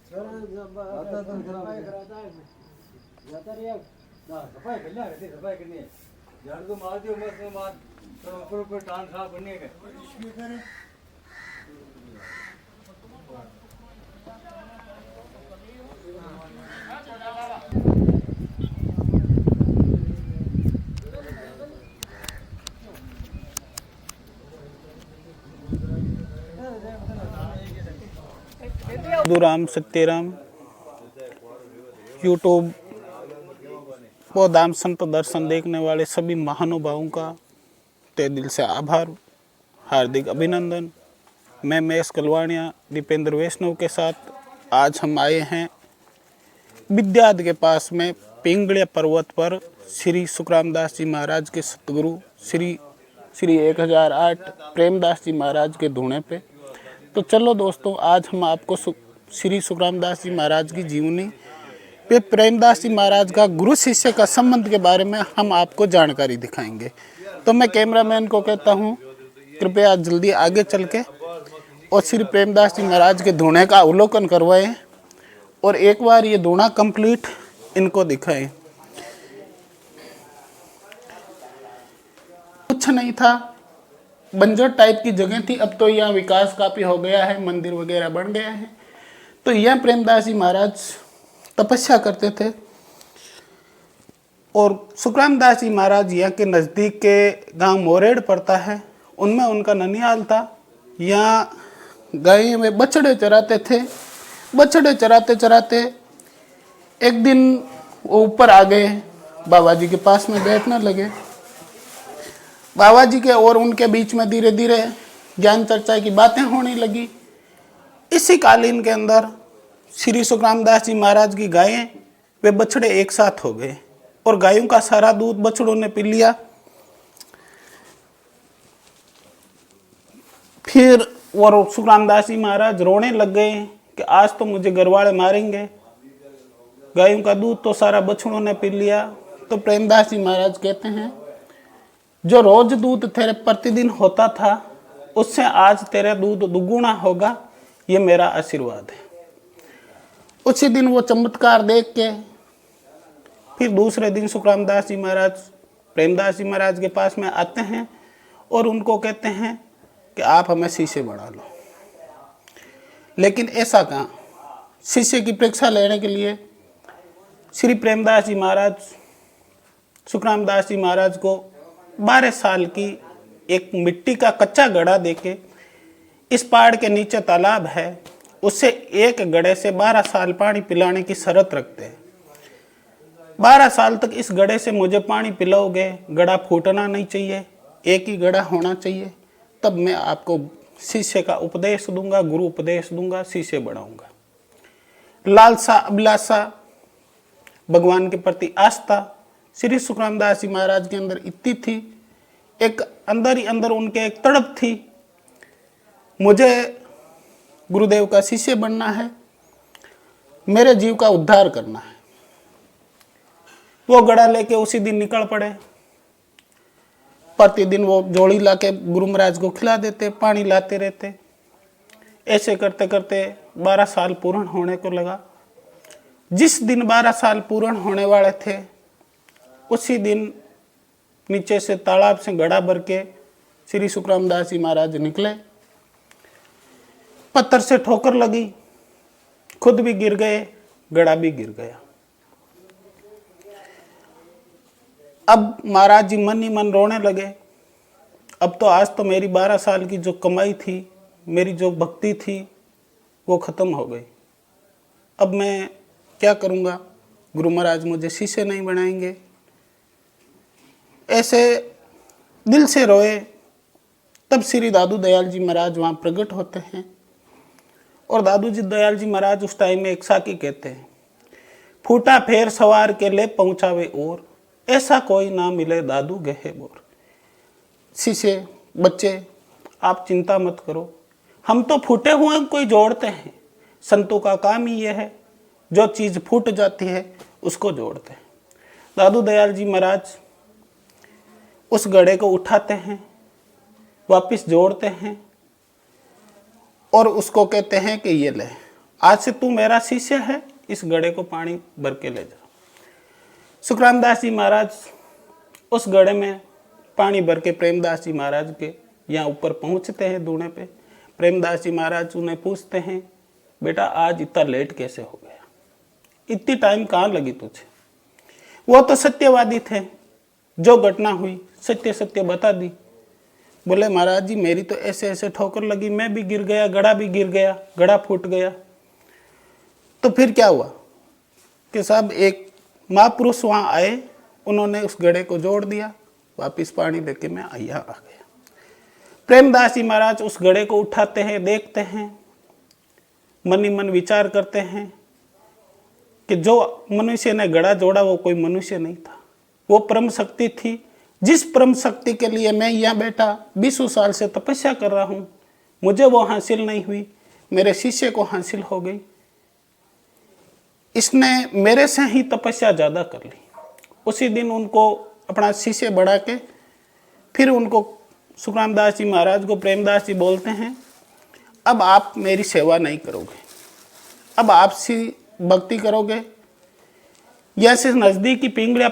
सफाई करनी है। झाड़ू तो मार दियो, मस्त मार तो ऊपर ऊपर टांग साफ करनी है। राम सत्यराम यूट्यूब व दाम संत दर्शन देखने वाले सभी महानुभावों का तहे दिल से आभार, हार्दिक अभिनंदन। मैं महेश कलवाणिया दीपेंद्र वैष्णव के साथ आज हम आए हैं विद्याध के पास में पिंगलिया पर्वत पर श्री सुखरामदास जी महाराज के सतगुरु श्री 1008 प्रेमदास जी महाराज के धूणे पे। तो चलो दोस्तों, आज हम आपको श्री सुखरामदास जी महाराज की जीवनी पे प्रेमदास जी महाराज का गुरु शिष्य का संबंध के बारे में हम आपको जानकारी दिखाएंगे। तो मैं कैमरामैन को कहता हूँ कृपया जल्दी आगे चल के और श्री प्रेमदास जी महाराज के धूणे का अवलोकन करवाएं और एक बार ये धूणा कंप्लीट इनको दिखाएं। कुछ नहीं था, बंजर टाइप की जगह थी। अब तो यहाँ विकास काफी हो गया है, मंदिर वगैरह बन गया है। तो यह प्रेमदास जी महाराज तपस्या करते थे और सुखरामदास जी महाराज यहाँ के नज़दीक के गांव मोरेड़ पड़ता है, उनमें उनका ननिहाल था। यहाँ गाय में बछड़े चराते थे। बछड़े चराते चराते एक दिन वो ऊपर आ गए, बाबा जी के पास में बैठने लगे। बाबा जी के और उनके बीच में धीरे धीरे ज्ञान चर्चा की बातें होने लगी। इसी कालीन के अंदर श्री सुखरामदास जी महाराज की गायें वे बछड़े एक साथ हो गए और गायों का सारा दूध बछड़ों ने पी लिया। फिर वो सुखरामदास जी महाराज रोने लग गए कि आज तो मुझे घरवाले मारेंगे, गायों का दूध तो सारा बछड़ों ने पी लिया। तो प्रेमदास जी महाराज कहते हैं, जो रोज दूध तेरे प्रतिदिन होता था उससे आज तेरा दूध दुगुना होगा, ये मेरा आशीर्वाद है। उसी दिन वो चमत्कार देख के फिर दूसरे दिन सुखरामदास जी महाराज प्रेमदास जी महाराज के पास में आते हैं और उनको कहते हैं कि आप हमें शिष्य बना लो। लेकिन ऐसा कहाँ, शिष्य की परीक्षा लेने के लिए श्री प्रेमदास जी महाराज सुखरामदास जी महाराज को 12 साल की एक मिट्टी का कच्चा घड़ा देके, इस पहाड़ के नीचे तालाब है, उससे एक घड़े से 12 साल पानी पिलाने की शर्त रखते हैं। 12 साल तक इस घड़े से मुझे पानी पिलाओगे, घड़ा फूटना नहीं चाहिए, एक ही घड़ा होना चाहिए, तब मैं आपको शिष्य का उपदेश दूंगा, गुरु उपदेश दूंगा, शिष्य बढ़ाऊंगा। लालसा, अभिलाषा, भगवान के प्रति आस्था श्री सुखरामदास जी महाराज के अंदर इतनी थी, एक अंदर ही अंदर उनके एक तड़प थी, मुझे गुरुदेव का शिष्य बनना है, मेरे जीव का उद्धार करना है। वो घड़ा लेके उसी दिन निकल पड़े। प्रतिदिन वो जोड़ी लाके गुरु महाराज को खिला देते, पानी लाते रहते। ऐसे करते करते 12 साल पूर्ण होने को लगा। जिस दिन 12 साल पूर्ण होने वाले थे उसी दिन नीचे से तालाब से घड़ा भर के श्री सुखरामदास जी महाराज निकले। पत्थर से ठोकर लगी, खुद भी गिर गए, घड़ा भी गिर गया। अब महाराज जी मन ही मन रोने लगे। अब तो आज तो मेरी 12 साल की जो कमाई थी, मेरी जो भक्ति थी, वो खत्म हो गई। अब मैं क्या करूँगा, गुरु महाराज मुझे शिष्य नहीं बनाएंगे। ऐसे दिल से रोए। तब श्री दादू दयाल जी महाराज वहाँ प्रकट होते हैं और दादू जी दयाल जी महाराज उस टाइम में एक साकी कहते हैं, फूटा फेर सवार के ले पहुँचावे और, ऐसा कोई ना मिले दादू गहे बोर। शिष्य बच्चे आप चिंता मत करो, हम तो फूटे हुए कोई जोड़ते हैं। संतों का काम ही यह है, जो चीज़ फूट जाती है उसको जोड़ते हैं। दादू दयाल जी महाराज उस घड़े को उठाते हैं, वापस जोड़ते हैं और उसको कहते हैं कि ये ले, आज से तू मेरा शिष्य है, इस घड़े को पानी भर के ले जा। सुखरामदास जी महाराज उस घड़े में पानी भर के प्रेमदास जी महाराज के यहाँ ऊपर पहुँचते हैं दूने पे। प्रेमदास जी महाराज उन्हें पूछते हैं, बेटा आज इतना लेट कैसे हो गया, इतनी टाइम कहाँ लगी तुझे? वो तो सत्यवादी थे, जो घटना हुई सत्य सत्य बता दी। बोले महाराज जी मेरी तो ऐसे ऐसे ठोकर लगी, मैं भी गिर गया, घड़ा भी गिर गया, घड़ा फूट गया। तो फिर क्या हुआ कि साहब एक महापुरुष वहाँ आए, उन्होंने उस घड़े को जोड़ दिया, वापिस पानी लेके मैं यहाँ आ गया। प्रेमदास जी महाराज उस घड़े को उठाते हैं, देखते हैं, मन ही मन विचार करते हैं कि जो मनुष्य ने घड़ा जोड़ा वो कोई मनुष्य नहीं था, वो परम शक्ति थी। जिस परम शक्ति के लिए मैं यहाँ बैठा 20 साल से तपस्या कर रहा हूँ, मुझे वो हासिल नहीं हुई, मेरे शिष्य को हासिल हो गई। इसने मेरे से ही तपस्या ज़्यादा कर ली। उसी दिन उनको अपना शिष्य बढ़ा के फिर उनको सुखरामदास जी महाराज को प्रेमदास जी बोलते हैं, अब आप मेरी सेवा नहीं करोगे, अब आप सी भक्ति करोगे। जैसे नज़दीकी पिंगलिया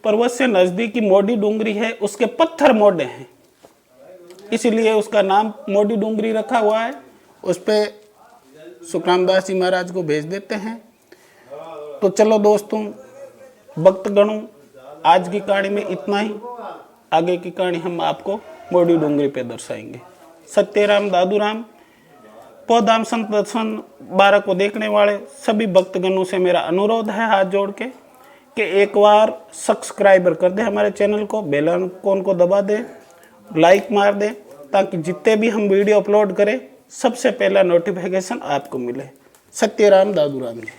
पर्वत से नज़दीकी मोडी डूंगरी है, उसके पत्थर मोड़े हैं, इसलिए उसका नाम मोडी डूंगरी रखा हुआ है। उस पर सुखरामदास जी महाराज को भेज देते हैं। तो चलो दोस्तों, भक्तगणों, आज की कहानी में इतना ही। आगे की कहानी हम आपको मोडी डूंगरी पे दर्शाएंगे। सत्यराम दादूराम पौधाम संत दर्शन 12 को देखने वाले सभी भक्तगणों से मेरा अनुरोध है हाथ जोड़ के कि एक बार सब्सक्राइबर कर दे हमारे चैनल को, बेल आइकन को दबा दे, लाइक मार दे, ताकि जितने भी हम वीडियो अपलोड करें सबसे पहला नोटिफिकेशन आपको मिले। सत्यराम दादूराम जी।